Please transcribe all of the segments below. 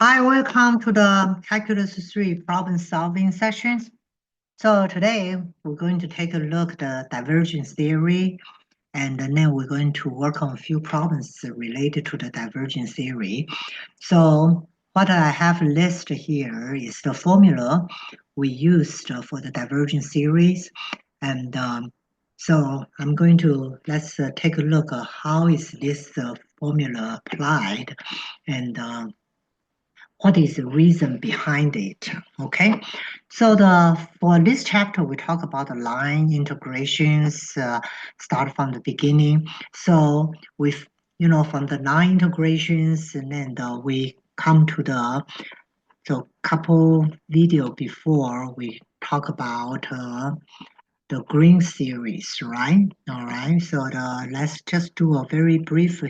Hi, welcome to the Calculus 3 problem solving sessions. So today we're going to take a look at the divergence theory, and then we're going to work on a few problems related to the divergence theory. So what I have listed here is the formula we used for the divergence series. And so I'm going to, let's take a look at how is this formula applied, and what is the reason behind it. Okay, so for this chapter we talk about the line integrations, start from the beginning. So with from the line integrations, and then we come to the couple video before we talk about the green series, right? All right, so let's just do a very brief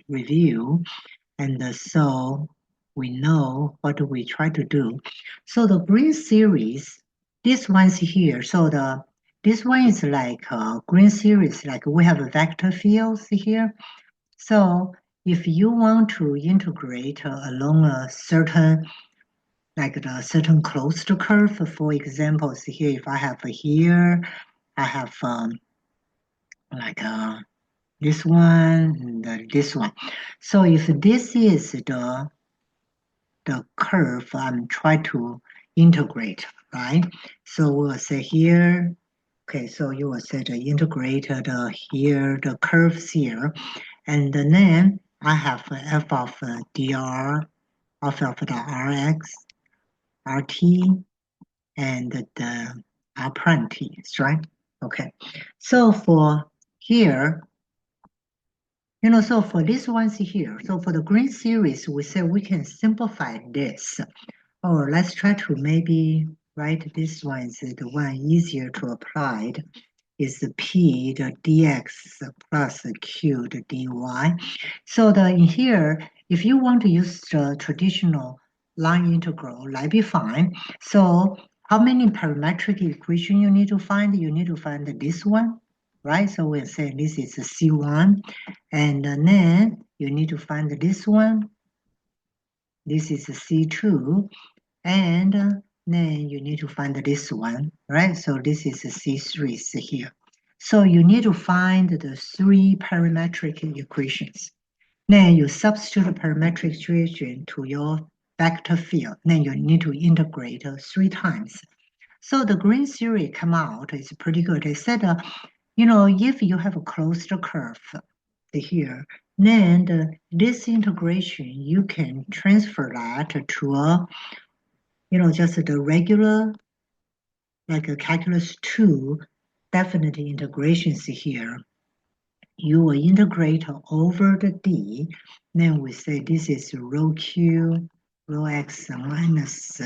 review, and so we know what we try to do. So the green series, this one's here. So this one is like green series, like we have a vector fields here. So if you want to integrate along a certain, like the certain closed curve, for example, here, if I have here, I have like this one and this one. So if this is the curve I'm trying to integrate, right? So we'll say here, okay, so you will say the integrated here, the curves here, and then I have f of dr of the rx, rt, and the r prime t, right? Okay, so for here, so for this ones here, so for the green series, we say we can simplify this. Or let's try to maybe write this one is the one easier to apply. Is the p the dx plus the q the dy. So in here, if you want to use the traditional line integral, that'd be fine. So how many parametric equation you need to find? You need to find this one, right? So we'll say this is a C1, and then you need to find this one. This is a C2, and then you need to find this one, right? So this is a C3 here. So you need to find the three parametric equations. Then you substitute the parametric equation to your vector field. Then you need to integrate three times. So the green theory come out is pretty good. It said, if you have a closed curve here, then this integration, you can transfer that to a, just the regular, like a calculus 2 definite integrations here. You will integrate over the d, then we say this is rho q, rho x minus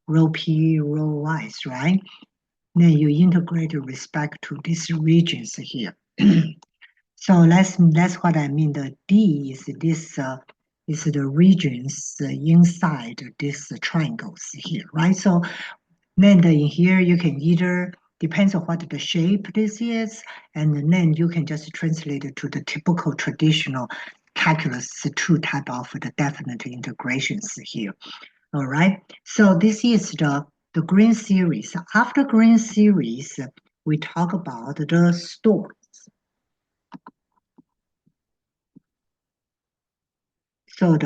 rho p, rho y, right? Then you integrate with respect to these regions here. So that's what I mean. The d is this is the regions inside these triangles here, right? So then in here you can either, depends on what the shape this is, and then you can just translate it to the typical traditional calculus 2 type of the definite integrations here. All right. So this is the green series. After green series, we talk about the storks. So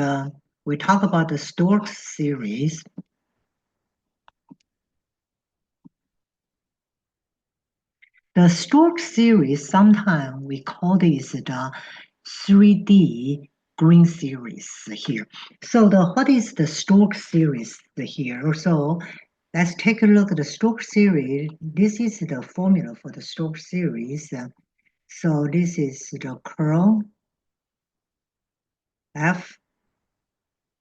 we talk about the Storks series. The Stork series, sometimes we call this the 3D green series here. So what is the Stork series here? So let's take a look at the Stork series. This is the formula for the Stork series. So this is the curl f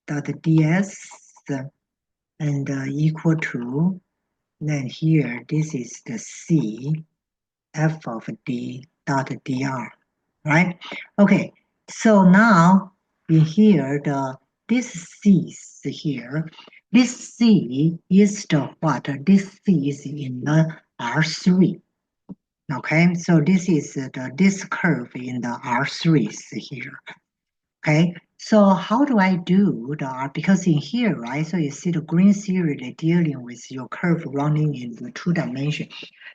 dot ds and equal to, then here this is the c f of d dot dr, right? Okay, so now in here, this c is here. This c is the what? This c is in the R3. Okay, so this is this curve in the R3 here. Okay, so how do I do the, because in here, right, so you see the green series, they're dealing with your curve running in the 2 dimension.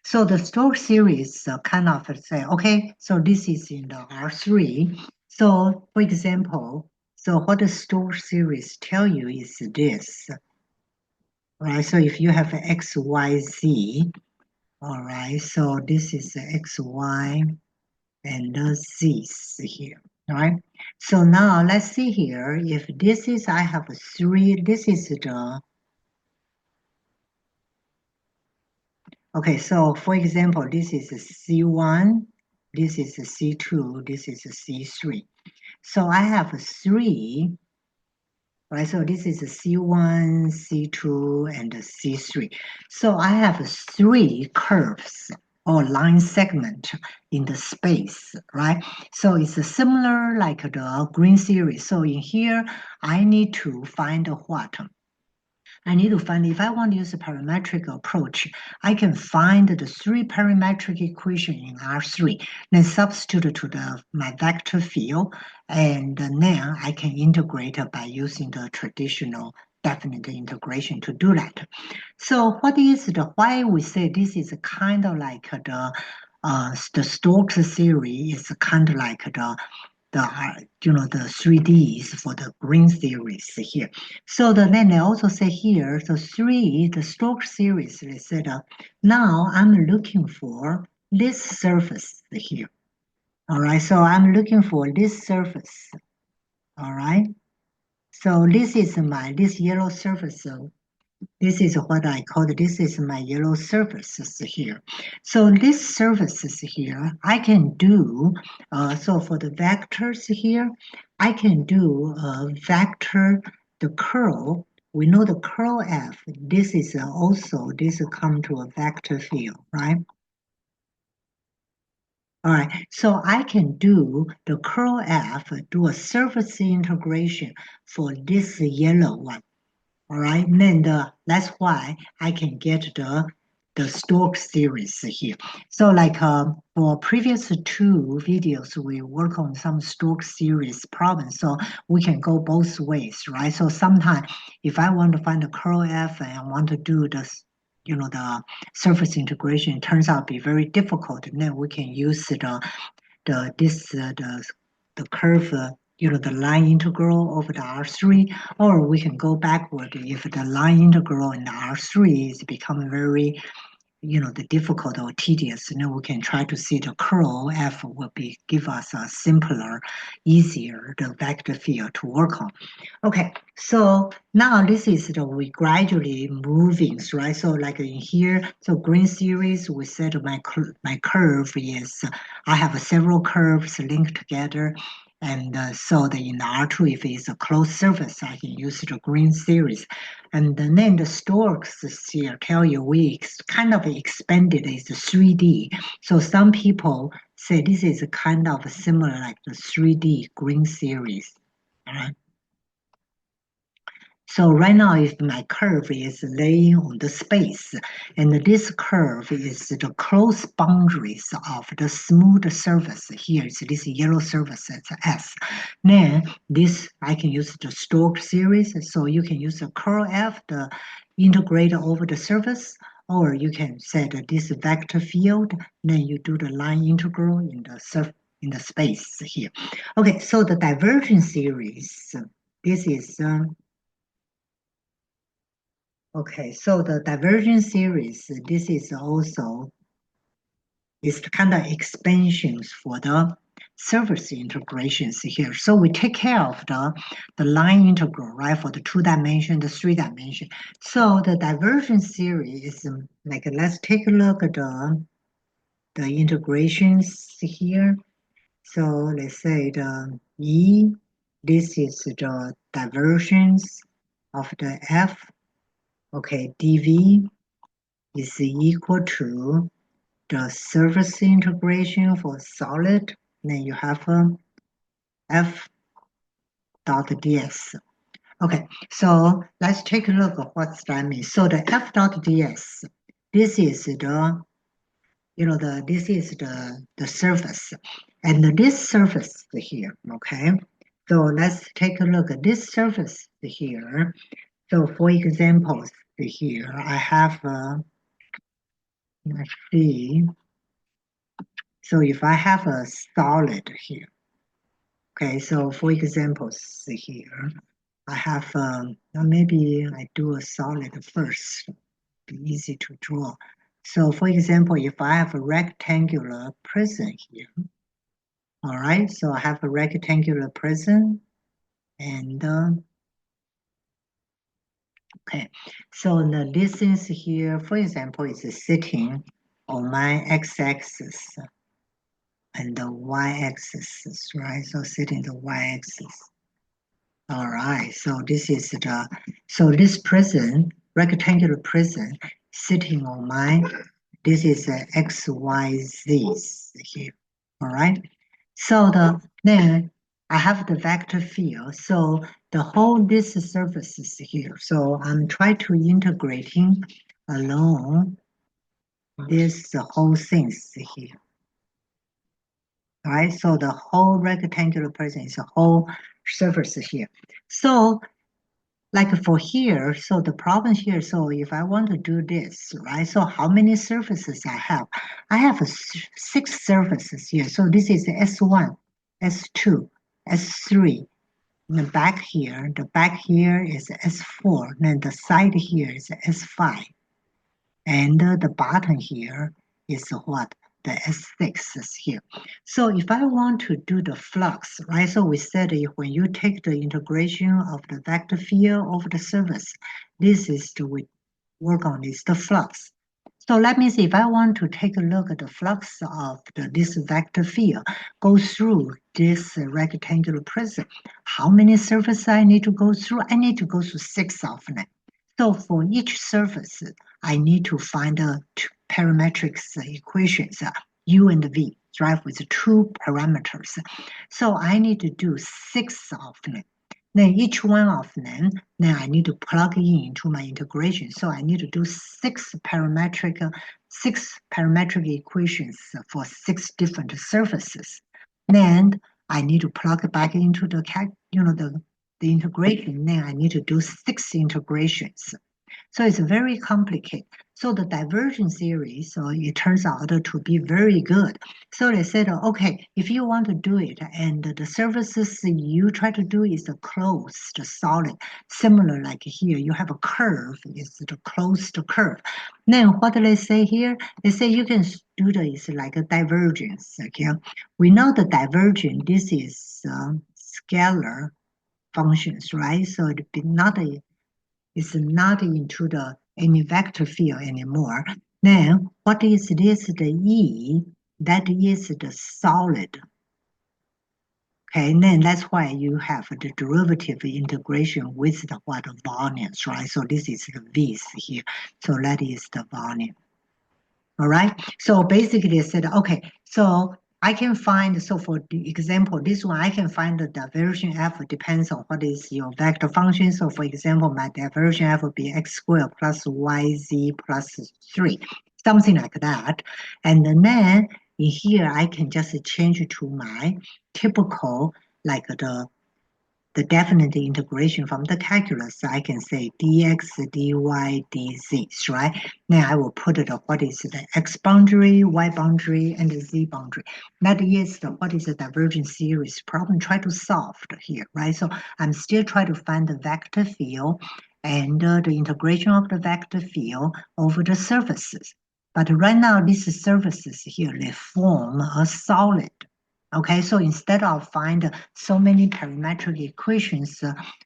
So the Stokes series kind of say, okay, so this is in the R3. So for example, so what the Stokes series tell you is this, right? So if you have X, Y, Z, all right, so this is X, Y, and the Z's here, all right? So now let's see here, if this is, I have a 3, this is the, okay, so for example, this is a C1, this is a C2, this is a C3. So I have a 3, right? So this is a C1, C2, and a C3. So I have 3 curves or line segment in the space, right? So it's a similar like the green series. So in here, I need to find what? I need to find, if I want to use a parametric approach, I can find the 3 parametric equation in R3, then substitute to my vector field, and then I can integrate by using the traditional definite integration to do that. So what is why we say this is kind of like the Stokes theory is kind of like the 3Ds for the green series here. So then they also say here, the Stokes series, they said, now I'm looking for this surface here. All right, so I'm looking for this surface. All right, so this is this yellow surface. So this is what I call this is my yellow surfaces here. So this surfaces here, I can do, so for the vectors here, I can do a vector, the curl. We know the curl F, this is also, this come to a vector field, right? All right, so I can do the curl F, do a surface integration for this yellow one. All right, then that's why I can get the Stokes series here. So like for previous 2 videos, we work on some Stokes series problems. So we can go both ways, right? So sometimes if I want to find the curl F and I want to do this, the surface integration, it turns out to be very difficult. And then we can use the curve, the line integral over the R3, or we can go backward if the line integral in the R3 is becoming very, the difficult or tedious. Then we can try to see the curl F will give us a simpler, easier the vector field to work on. Okay, so now this is we gradually moving, right? So like in here, so green series, we said my curve is, I have several curves linked together. And so in the R2, if it's a closed surface, I can use the green series. And then the Stokes here tell you we kind of expanded it to 3D. So some people say this is kind of similar like the 3D green series. All right. So right now, if my curve is laying on the space, and this curve is the close boundaries of the smooth surface, here is this yellow surface, it's S. Then this, I can use the Stokes series, so you can use the curl F, the integrate over the surface, or you can set this vector field, then you do the line integral in the space here. Okay, so the divergence series, this is okay, so the divergence series, this is also is the kind of expansions for the surface integrations here. So we take care of the line integral, right, for the 2 dimension, the 3 dimension. So the divergence series is like, let's take a look at the integrations here. So let's say the E, this is the divergence of the F. Okay, dV is equal to the surface integration for solid. Then you have F dot ds. Okay, so let's take a look at what that means. So the F dot ds, this is this is the surface, and this surface here. Okay, So let's take a look at this surface here. So for examples here, I have, let's see. So if I have a solid here, okay, so for examples here, I have, maybe I do a solid first, be easy to draw. So for example, if I have a rectangular prism here, all right, so I have a rectangular prism and, okay, so the distance here, for example, is sitting on my x-axis and the y-axis, right? So sitting the y-axis. All right, so this is the, so this prism, rectangular prism, sitting on my, this is the x, y, z here. All right, so then I have the vector field. So the whole this surface is here. So I'm trying to integrating along this whole things here. All right, so the whole rectangular prism is a whole surface here. So like for here, so the problem here, so if I want to do this, right? So how many surfaces I have? I have 6 surfaces here. So this is S1, S2, S3. The back here is S4. Then the side here is S5. And the bottom here is what? The S6 is here. So if I want to do the flux, right? So we said when you take the integration of the vector field over the surface, this is we work on is the flux. So let me see if I want to take a look at the flux of this vector field, go through this rectangular prism. How many surfaces I need to go through? I need to go through 6 of them. So for each surface, I need to find two parametric equations, u and v, right, with 2 parameters. So I need to do 6 of them. Then each one of them, then I need to plug in into my integration. So I need to do 6 parametric equations for 6 different surfaces. Then I need to plug it back into the the integration. Then I need to do 6 integrations. So it's very complicated. So the divergence theory, so it turns out to be very good. So they said, okay, if you want to do it and the surfaces you try to do is a closed solid, similar like here, you have a curve, it's the closed curve. Then what do they say here? They say you can do this like a divergence, okay? We know the divergence, this is scalar functions, right? So it's not into the any vector field anymore. Then what is this? The E, that is the solid. Okay, and then that's why you have the derivative integration with the what volumes, right? So this is the V's here. So that is the volume. All right. So basically they said, okay, so I can find, so for the example, this one, I can find the divergence f depends on what is your vector function. So for example, my divergence f would be x squared plus yz plus 3, something like that. And then in here, I can just change it to my typical, like the definite integration from the calculus. I can say dx, dy, dz, right? Now I will put what is the x boundary, y boundary, and the z boundary. That is what is the divergence series problem try to solve here, right? So I'm still trying to find the vector field and the integration of the vector field over the surfaces. But right now, these surfaces here, they form a solid. Okay, so instead of find so many parametric equations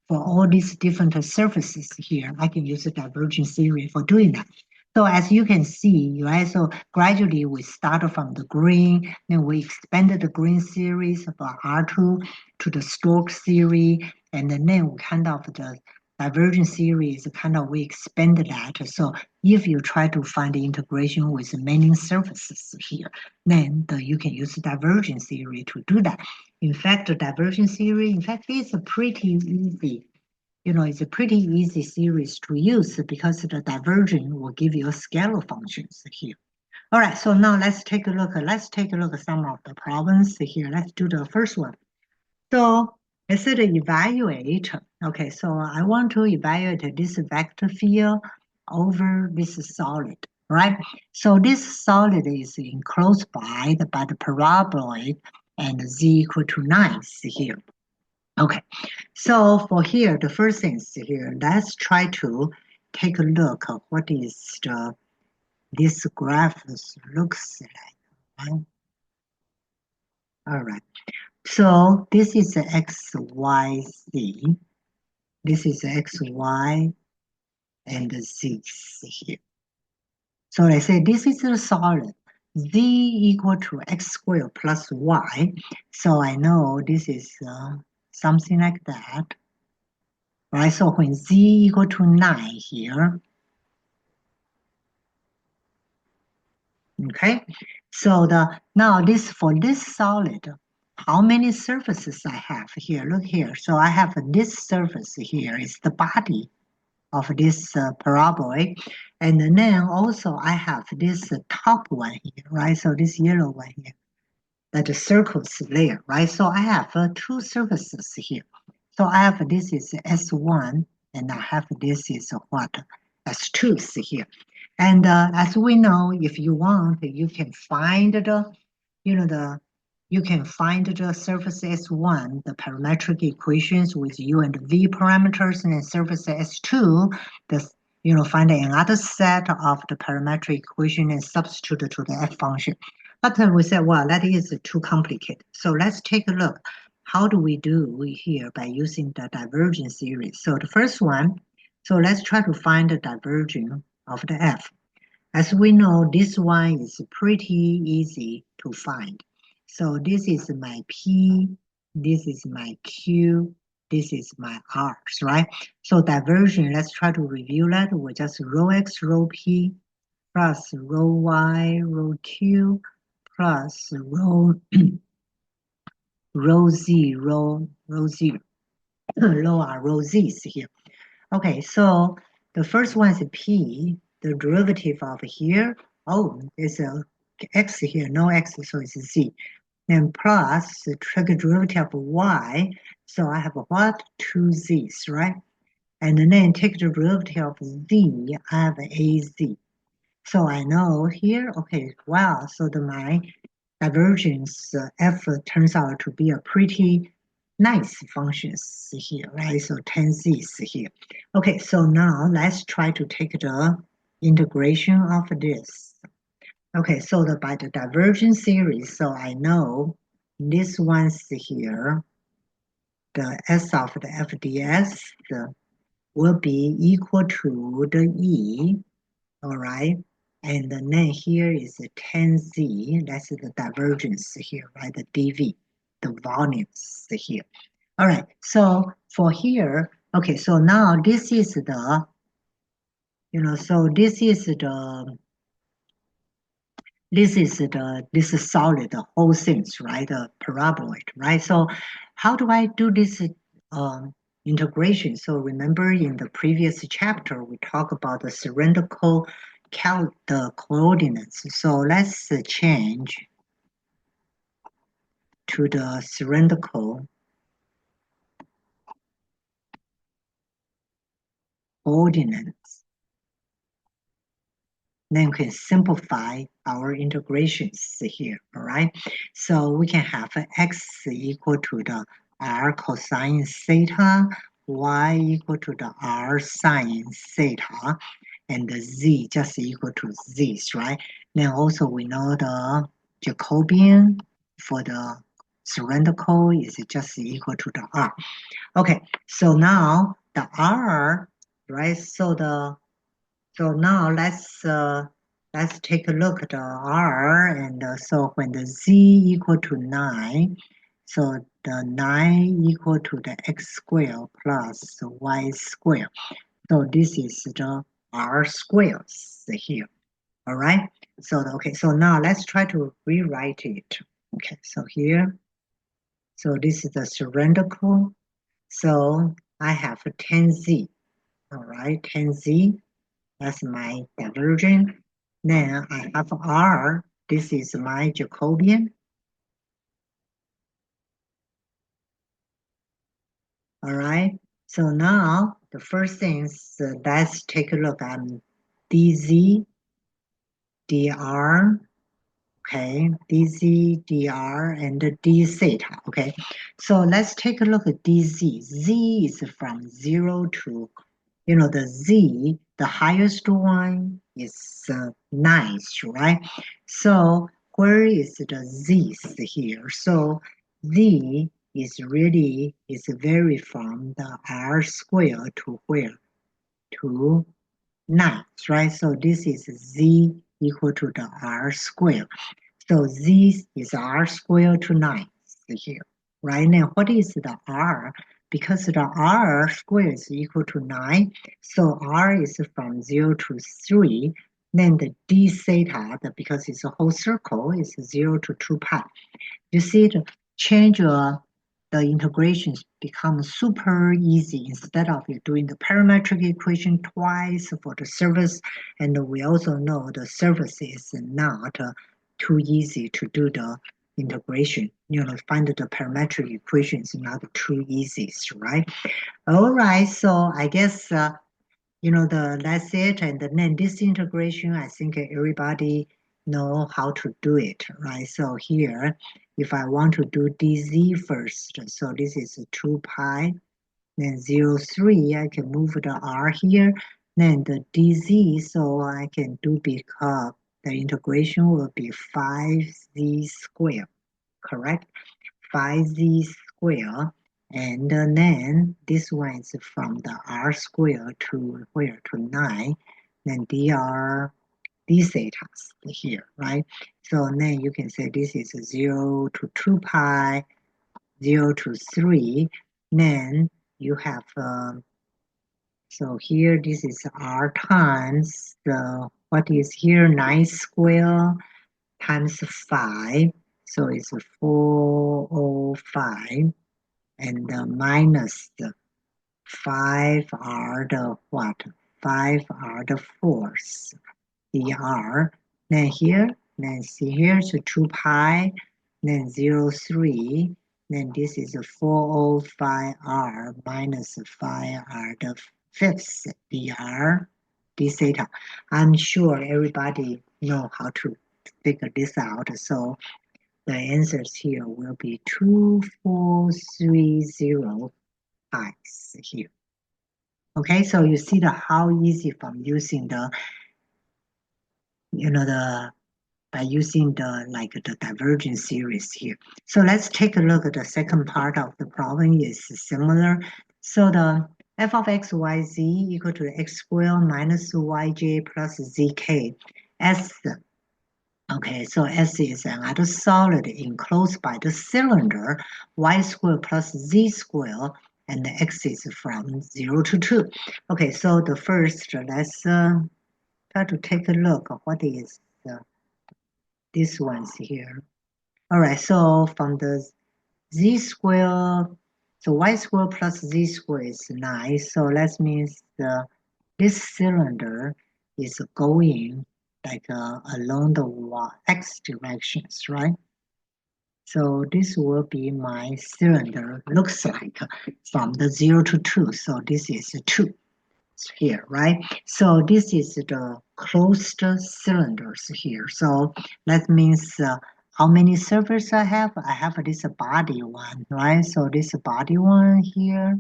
for all these different surfaces here, I can use the divergence theory for doing that. So as you can see, right, so gradually we start from the green, then we expanded the green series for R2 to the Stokes theory, and then we kind of the divergence series kind of we expanded that. So if you try to find the integration with many surfaces here, then you can use divergence theory to do that. In fact, the divergence theory, in fact, is a pretty easy, it's a pretty easy series to use because the divergence will give you a scalar functions here. All right, so now let's take a look. Let's take a look at some of the problems here. Let's do the first one. So It said evaluate. Okay, so I want to evaluate this vector field over this solid, right? So this solid is enclosed by the paraboloid and z equal to 9 here. Okay, so for here, the first thing is here, let's try to take a look at what is this graph looks like. Right? All right, so this is x, y, z. This is x, y, and z here. So let's say this is a solid. Z equal to x squared plus y. So I know this is something like that. Right, so when z equal to 9 here, okay, so now this for this solid, how many surfaces I have here? Look here. So I have this surface here is the body of this paraboloid. And then also I have this top one here, right? So this yellow one here, that the circles there, right? So I have two surfaces here. So I have this is S1 and I have this is what? S2 here. And as we know, if you want, you can find the, you know, you can find the surface S1, the parametric equations with U and V parameters, and then surface S2, the find another set of the parametric equation and substitute to the F function. But we said, well, that is too complicated. So let's take a look. How do we do here by using the divergence series? So the first one, so let's try to find the divergence of the F. As we know, this one is pretty easy to find. So this is my P, this is my Q, this is my R's, right? So divergence, let's try to review that. We just rho X, rho P, plus rho Y, rho Q, plus rho, rho Z, rho Z, rho R, rho Z's here. Okay, so the first one is P, the derivative of here. Oh, it's a x here, no x, so it's Z. Then plus the trig derivative of y. So I have what? Two z's, right? And then take the derivative of z, I have az. So I know here, okay, wow, so my divergence f turns out to be a pretty nice functions here, right? So 10z's here. Okay, so now let's try to take the integration of this. Okay, so by the divergence series, so I know this one's here, the s of the fds will be equal to the e, all right? And then here is 10z, that's the divergence here, right? The dv, the volumes here. All right, so for here, okay, so now this is the, so this is solid, the whole things, right? The paraboloid, right? So how do I do this integration? So remember in the previous chapter, we talked about the cylindrical the coordinates. So let's change to the cylindrical coordinates. Then we can simplify our integrations here, all right? So we can have x equal to the r cosine theta, y equal to the r sine theta, and the z just equal to z's, right? Then also we know the Jacobian for the cylindrical is just equal to the r. Okay, so now the r, right? So now let's take a look at the r, and so when the z equal to 9, so the 9 equal to the x squared plus y squared. So this is the r squares here. All right. So okay. So now let's try to rewrite it. Okay. So here. So this is the cylindrical. So I have 10z. All right. 10z. That's my divergence. Then I have R. This is my Jacobian. All right. So now the first thing is let's take a look at dz, dr, okay, dz, dr, and d theta, okay. So let's take a look at dz. Z is from 0 to, the z, the highest one is nice, right? So where is the z's here? So z is vary from the r square to where? To 9, right? So this is z equal to the r square. So z is r squared to 9 here. Right now, what is the r? Because the r squared is equal to 9, so r is from 0 to 3. Then the d theta, because it's a whole circle, is 0 to 2 pi. You see, the change the integrations become super easy instead of you doing the parametric equation twice for the surface. And we also know the surface is not too easy to do the integration. Find the parametric equation is not too easy, right? All right, so I guess that's it. And then this integration, I think everybody know how to do it, right? So here, if I want to do dz first, so this is 2 pi, then 0, 3, I can move the r here, then the dz, so I can do because the integration will be 5z squared, correct? 5z squared, and then this one is from the r squared to where? To 9, then dr d theta here, right? So then you can say this is 0 to 2 pi, 0 to 3, then you have, so here this is r times the, what is here, 9 squared times 5, so it's 405, and minus the 5 are the what? 5 are the force, dr. Then here, then see here's 2 pi, then 0, 3, then this is 405r minus 5r the fifth, dr, d theta. I'm sure everybody know how to figure this out. So the answers here will be 2430 i's here. Okay, so you see how easy from using the, by using the divergence series here. So let's take a look at the second part of the problem is similar. So the f of x, y, z equal to x squared minus yj plus zk. S, okay, so S is another solid enclosed by the cylinder, y squared plus z squared, and the x is from 0 to 2. Okay, so the first, let's try to take a look at what is this one's here. All right, so from the z squared, so y squared plus z squared is 9. So that means this cylinder is going like along the x directions, right? So this will be my cylinder, looks like from the 0 to 2. So this is 2 here, right? So this is the closed cylinders here. So that means how many surfaces I have? I have this body one, right? So this body one here.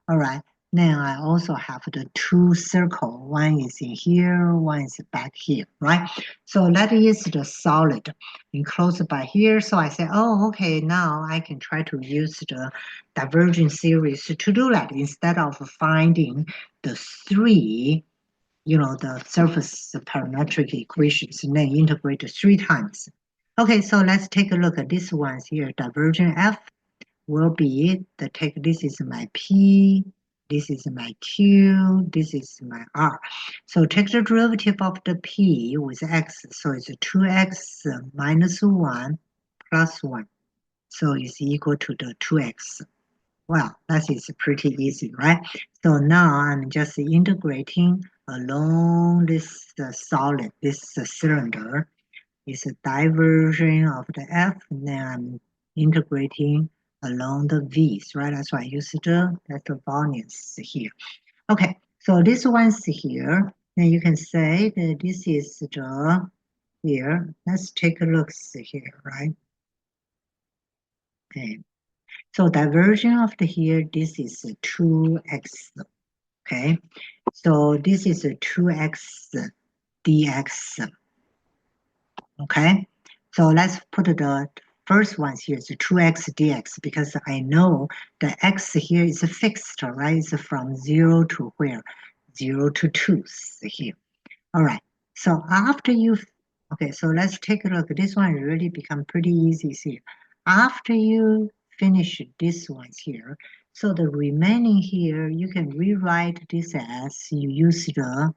All right. Then I also have the two circle. One is in here, one is back here, right? So that is the solid enclosed by here. So I say, oh, okay, now I can try to use the divergence series to do that instead of finding the three, the surface parametric equations and then integrate 3 times. Okay, so let's take a look at this ones here. Divergent F will be this is my P, this is my Q, this is my R. So take the derivative of the P with X. So it's 2X minus 1 plus 1. So it's equal to the 2X. Well, that is pretty easy, right? So now I'm just integrating along this solid, this cylinder. It's a diversion of the F, and then I'm integrating along the V's, right? That's why I use that's the volumes here. Okay, so this one's here. Then you can say that this is the here. Let's take a look here, right? Okay, so divergence of the here, this is 2x. Okay, so this is a 2x dx. Okay, so let's put the first ones here is 2x dx because I know the x here is fixed, right? It's from 0 to where? 0 to 2 here. All right, so after you, okay, so let's take a look. This one really become pretty easy here. After you finish this ones here, so the remaining here, you can rewrite this as you use the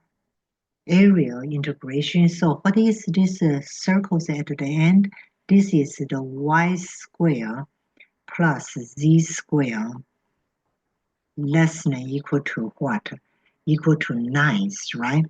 area integration. So what is this circles at the end? This is the y square plus z square less than equal to what? Equal to 9, right?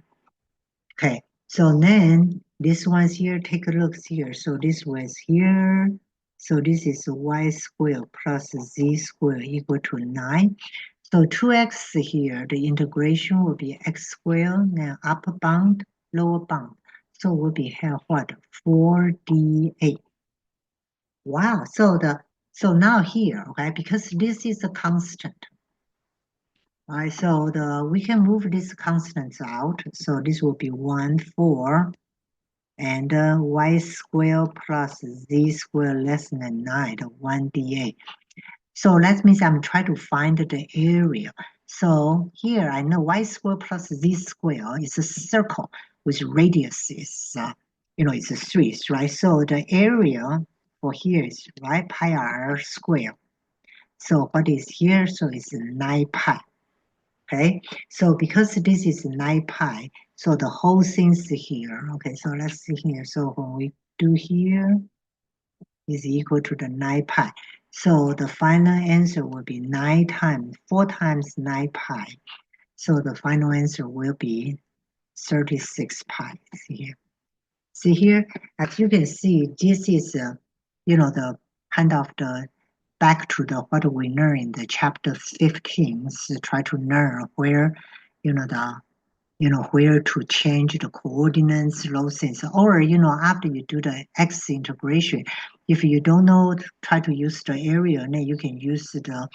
Okay, so then this one's here, take a look here. So this was here. So this is y squared plus z squared equal to 9. So 2x here, the integration will be x squared, now upper bound, lower bound. So we'll be here what? 4d8. Wow, so now here, okay, because this is a constant. All right, so we can move these constants out. So this will be 1, 4, and y squared plus z squared less than 9, the 1d8. So that means I'm trying to find the area. So here I know y squared plus z squared is a circle with radius is, it's a 3, right? So the area for here is, right, pi r squared. So what is here? So it's 9 pi. Okay, so because this is 9 pi, so the whole thing's here. Okay, so let's see here. So when we do here is equal to the 9 pi. So the final answer will be 9 times 4 times 9 pi. So the final answer will be 36 pi. See here. See here, as you can see, this is the kind of the back to the what we learned in the chapter 15. So try to learn where where to change the coordinates, those things. Or, after you do the x integration, if you don't know, try to use the area, then you can use the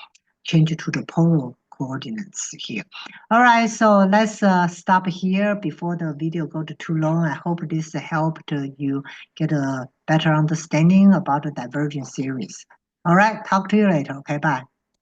change it to the polar coordinates here. All right, so let's stop here before the video go too long. I hope this helped you get a better understanding about the divergence series. All right, talk to you later. Okay, bye.